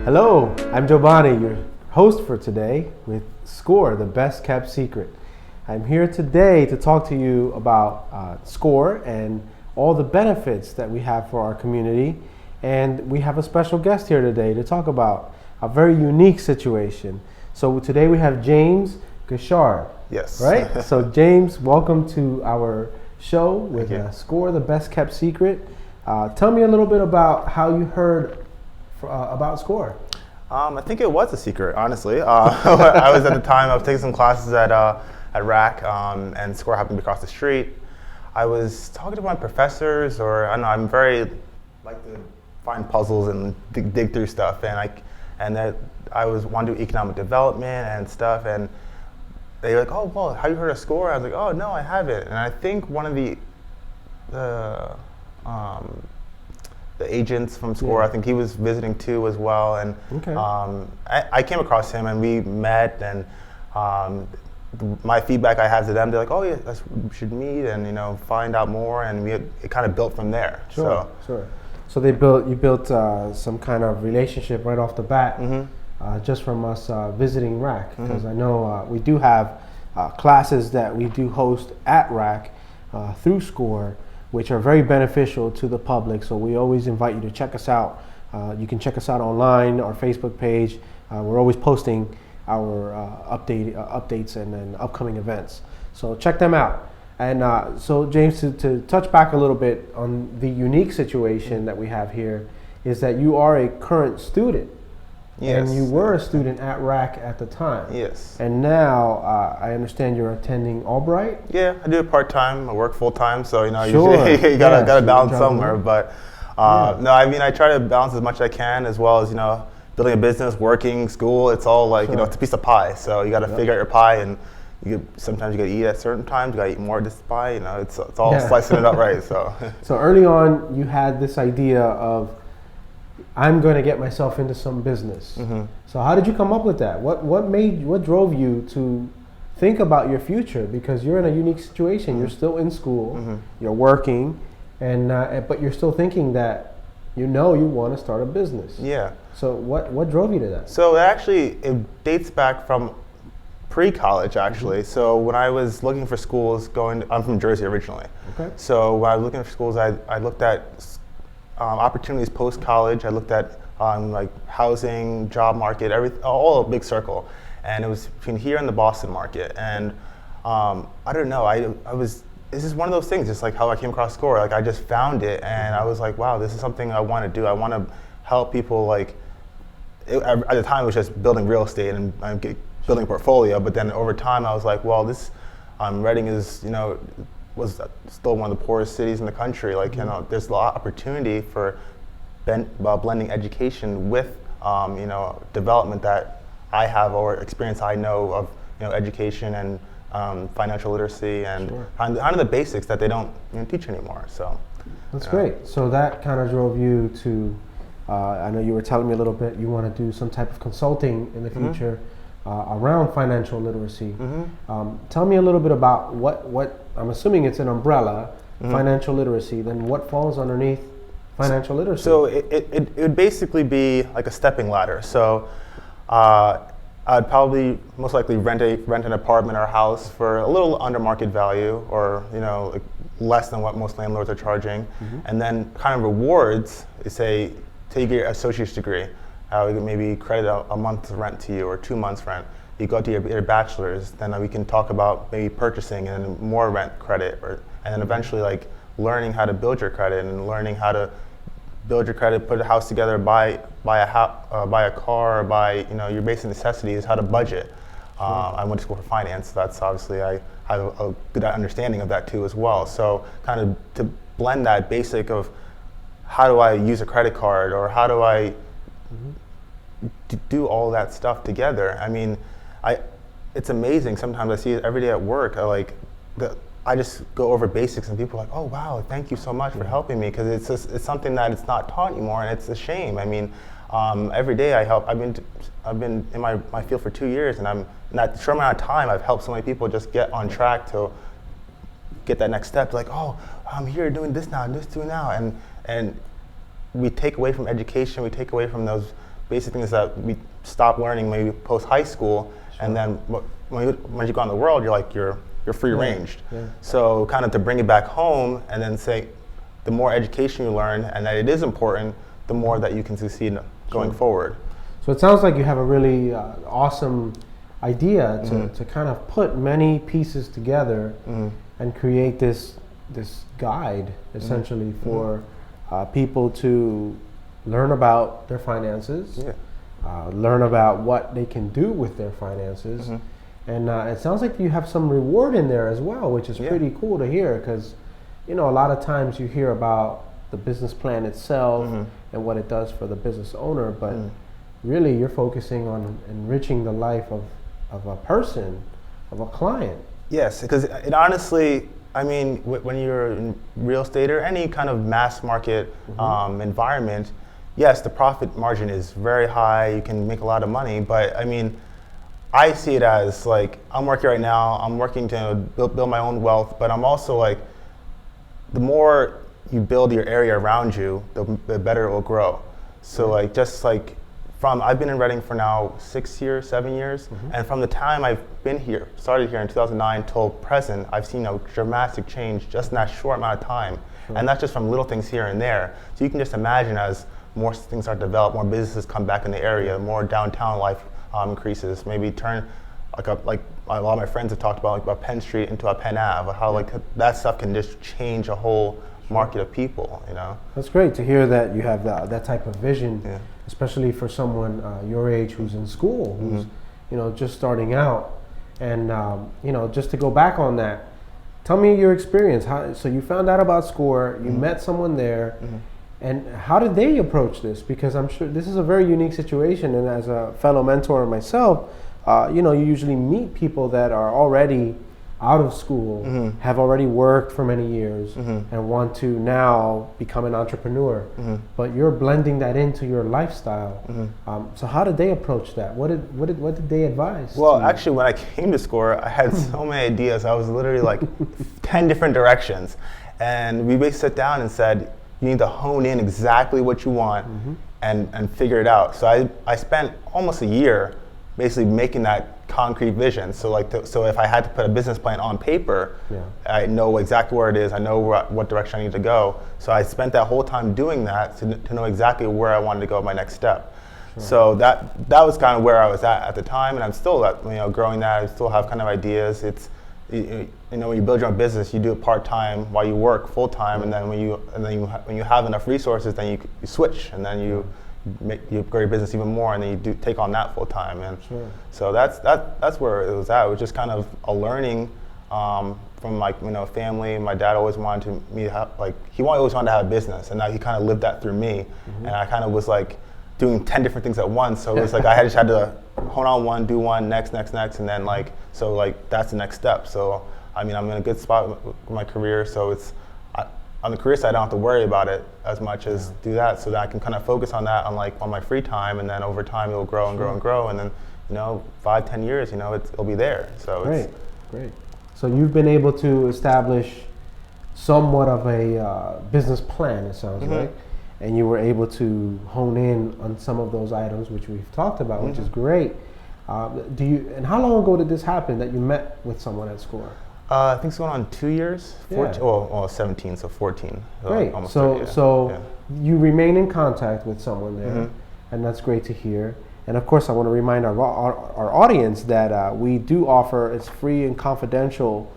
Hello, I'm Jobany, your host for today with SCORE, the best kept secret. I'm here today to talk to you about SCORE and all the benefits that we have for our community. And we have a special guest here today to talk about a very unique situation. So today we have James Guischard. Yes. Right? So James, welcome to our show with SCORE, the best kept secret. Tell me a little bit about how you heard about SCORE. I think it was a secret, honestly. I was at the time, I was taking some classes at RACC, and SCORE happened to be across the street. I was talking to my professors, or I don't know, I'm very, like to find puzzles and dig through stuff, and I was wanting to do economic development and stuff, and they were like, oh, well, have you heard of SCORE? I was like, oh, no, I haven't. And I think one of the agents from SCORE, I think he was visiting too as well, and I came across him and we met, and my feedback I had to them, they're like, oh yeah, we should meet and find out more, and it kind of built from there. Sure. So you built some kind of relationship right off the bat, just from us visiting RACC, because I know we do have classes that we do host at RACC through SCORE, which are very beneficial to the public. So we always invite you to check us out. You can check us out online, our Facebook page. We're always posting our updates and upcoming events. So check them out. And so James, to touch back a little bit on the unique situation that we have here, is that you are a current student. Yes. And you were a student at RACC at the time. Yes. And now I understand you're attending Albright? Yeah, I do it part-time. I work full-time, so Sure. you gotta balance somewhere. But no, I mean, I try to balance as much as I can, as well as building a business, working, school. It's all like it's a piece of pie. So you got to figure out your pie, and sometimes you got to eat at certain times. You got to eat more of this pie. It's all slicing it up right. So so early on, you had this idea of, I'm going to get myself into some business. So how did you come up with that? What drove you to think about your future? Because you're in a unique situation. You're still in school, you're working, and but you're still thinking that you want to start a business. Yeah. So what drove you to that? So it dates back from pre-college actually. So when I was looking for schools, I'm from Jersey originally. Okay. So when I was looking for schools, I looked at opportunities post-college. I looked at like housing, job market, all a big circle, and it was between here and the Boston market. And I don't know, this is one of those things, just like how I came across SCORE. Like I just found it, and I was like, wow, this is something I want to do. I want to help people. At the time, it was just building real estate and building a portfolio. But then over time, I was like, well, this Reading is was still one of the poorest cities in the country. There's a lot of opportunity for blending education with development that I have, or experience I know of education and financial literacy and kind of the basics that they don't teach anymore. So that's great. So that kind of drove you to. I know you were telling me a little bit. You want to do some type of consulting in the future around financial literacy. Tell me a little bit about what I'm assuming it's an umbrella, financial literacy. Then what falls underneath financial literacy? So it would basically be like a stepping ladder. So I'd probably most likely rent an apartment or house for a little under market value, or less than what most landlords are charging, and then kind of rewards is say take your associate's degree. We can maybe credit a month's rent to you or 2 months rent. You go to your bachelor's, then we can talk about maybe purchasing and more rent credit, and then eventually learning how to build your credit and learning how to build your credit, put a house together, buy a car, or buy your basic necessities, how to budget. I went to school for finance, so that's obviously I have a good understanding of that too as well. So kind of to blend that basic of how do I use a credit card, or how do I do all that stuff together. I mean, it's amazing. Sometimes I see it every day at work. I just go over basics, and people are like, "Oh wow, thank you so much for helping me," because it's something that it's not taught anymore, and it's a shame. I mean, every day I help. I've been in my field for 2 years, and in that short amount of time, I've helped so many people just get on track to get that next step. Like, oh, I'm here doing this now, and this doing now, and we take away from education, we take away from those basic things that we stop learning maybe post high school, and then when you go out in the world, you're free ranged. Yeah. So kind of to bring it back home and then say, the more education you learn and that it is important, the more that you can succeed going forward. So it sounds like you have a really awesome idea to kind of put many pieces together and create this guide essentially for people to learn about their finances, learn about what they can do with their finances, and it sounds like you have some reward in there as well, which is pretty cool to hear, because a lot of times you hear about the business plan itself and what it does for the business owner, but really you're focusing on enriching the life of a person, of a client. Yes, because it honestly, I mean, when you're in real estate or any kind of mass market environment, yes, the profit margin is very high, you can make a lot of money, but I mean, I see it as like, I'm working right now, I'm working to build my own wealth, but I'm also like, the more you build your area around you, the better it will grow. So like, just like I've been in Reading for now 7 years, and from the time I've been here, started here in 2009 till present, I've seen a dramatic change just in that short amount of time. And that's just from little things here and there. So you can just imagine as more things are developed, more businesses come back in the area, more downtown life increases, maybe turn like a lot of my friends have talked about, like about Penn Street into a Penn Ave, how like that stuff can just change a whole market of people, That's great to hear that you have that type of vision, especially for someone your age who's in school, who's just starting out. And just to go back on that, tell me your experience. So you found out about SCORE, you met someone there, and how did they approach this? Because I'm sure this is a very unique situation, and as a fellow mentor myself, you usually meet people that are already out of school, have already worked for many years, and want to now become an entrepreneur. But you're blending that into your lifestyle. So how did they approach that? What did they advise? Well, actually, when I came to SCORE, I had so many ideas. I was literally like 10 different directions, and we basically sat down and said, you need to hone in exactly what you want and figure it out. So I spent almost a year basically making that concrete vision. So so if I had to put a business plan on paper, I know exactly where it is. I know what direction I need to go. So I spent that whole time doing that to know exactly where I wanted to go my next step. So that was kind of where I was at the time, and I'm still growing that. I still have kind of ideas. It's when you build your own business, you do it part time while you work full time, and then when you have enough resources, then you switch, and then you grow your business even more, and then you take on that full time. And so that's where it was at. It was just kind of a learning from family. My dad always wanted me to have he always wanted to have a business, and now he kind of lived that through me, and I kind of was like doing 10 different things at once. So it was like I just had to hone on one, do one, next, and then that's the next step. So I mean, I'm in a good spot with my career, so it's on the career side, I don't have to worry about it as much as do that, so that I can kind of focus on that on my free time, and then over time it'll grow and grow and grow, and then 5-10 years, it'll be there. So great. So you've been able to establish somewhat of a business plan, it sounds like, and you were able to hone in on some of those items which we've talked about, which is great. And how long ago did this happen that you met with someone at SCORE? I think it's going on 2 years. 14, 17, so 14. Great. Almost so 30, so you remain in contact with someone there, and that's great to hear. And of course, I want to remind our audience that we do offer it's free and confidential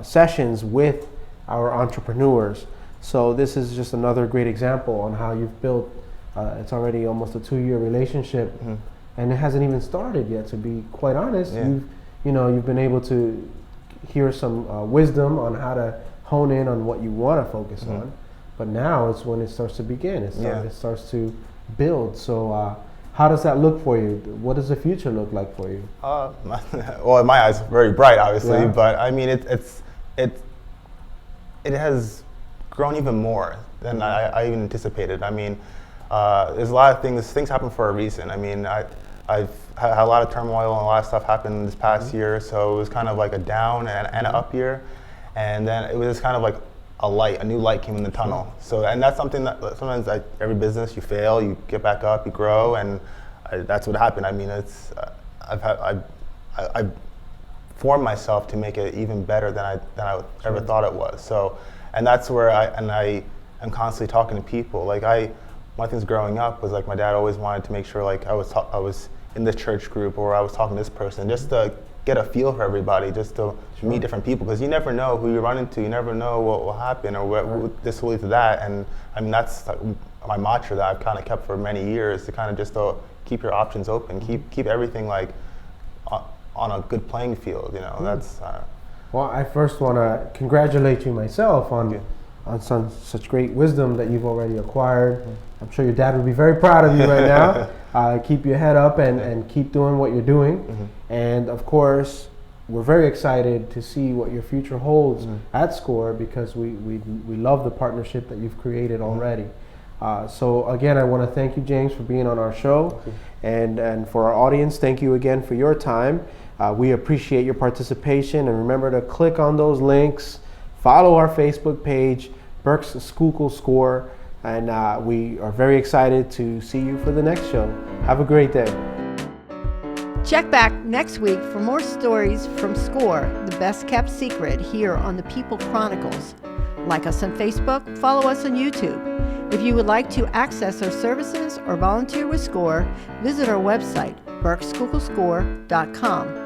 sessions with our entrepreneurs. So this is just another great example on how you've built. It's already almost a 2-year relationship, and it hasn't even started yet. To be quite honest, you've been able to hear some wisdom on how to hone in on what you want to focus on, but now it's when it starts to begin. It starts to build. So how does that look for you? What does the future look like for you? Well, in my eyes, very bright, obviously, but I mean, it has grown even more than I even anticipated. I mean, there's a lot of things happen for a reason. I mean, I've had a lot of turmoil and a lot of stuff happened this past year, so it was kind of like a down and an up year, and then it was kind of like a new light came in the tunnel. So, and that's something that sometimes every business, you fail, you get back up, you grow, and that's what happened. I mean, it's I've formed myself to make it even better than I ever thought it was. So, and that's where I am constantly talking to people. Like one of the things growing up was like my dad always wanted to make sure like I was in this church group or I was talking to this person, just to get a feel for everybody, just to meet different people, because you never know who you run into, you never know what will happen or what this will lead to that. And I mean, that's like my mantra that I've kind of kept for many years, to kind of just to keep your options open, keep everything like on a good playing field, you know. That's well, I first want to congratulate you myself on such great wisdom that you've already acquired. I'm sure your dad would be very proud of you right now. Keep your head up and keep doing what you're doing. And of course, we're very excited to see what your future holds at SCORE, because we love the partnership that you've created already. So again, I want to thank you, James, for being on our show. And for our audience, thank you again for your time. We appreciate your participation, and remember to click on those links, follow our Facebook page, Berks Schuylkill SCORE, and we are very excited to see you for the next show. Have a great day. Check back next week for more stories from SCORE, the best kept secret, here on the People Chronicles. Like us on Facebook, follow us on YouTube. If you would like to access our services or volunteer with SCORE, visit our website, berksschuylkillscore.com.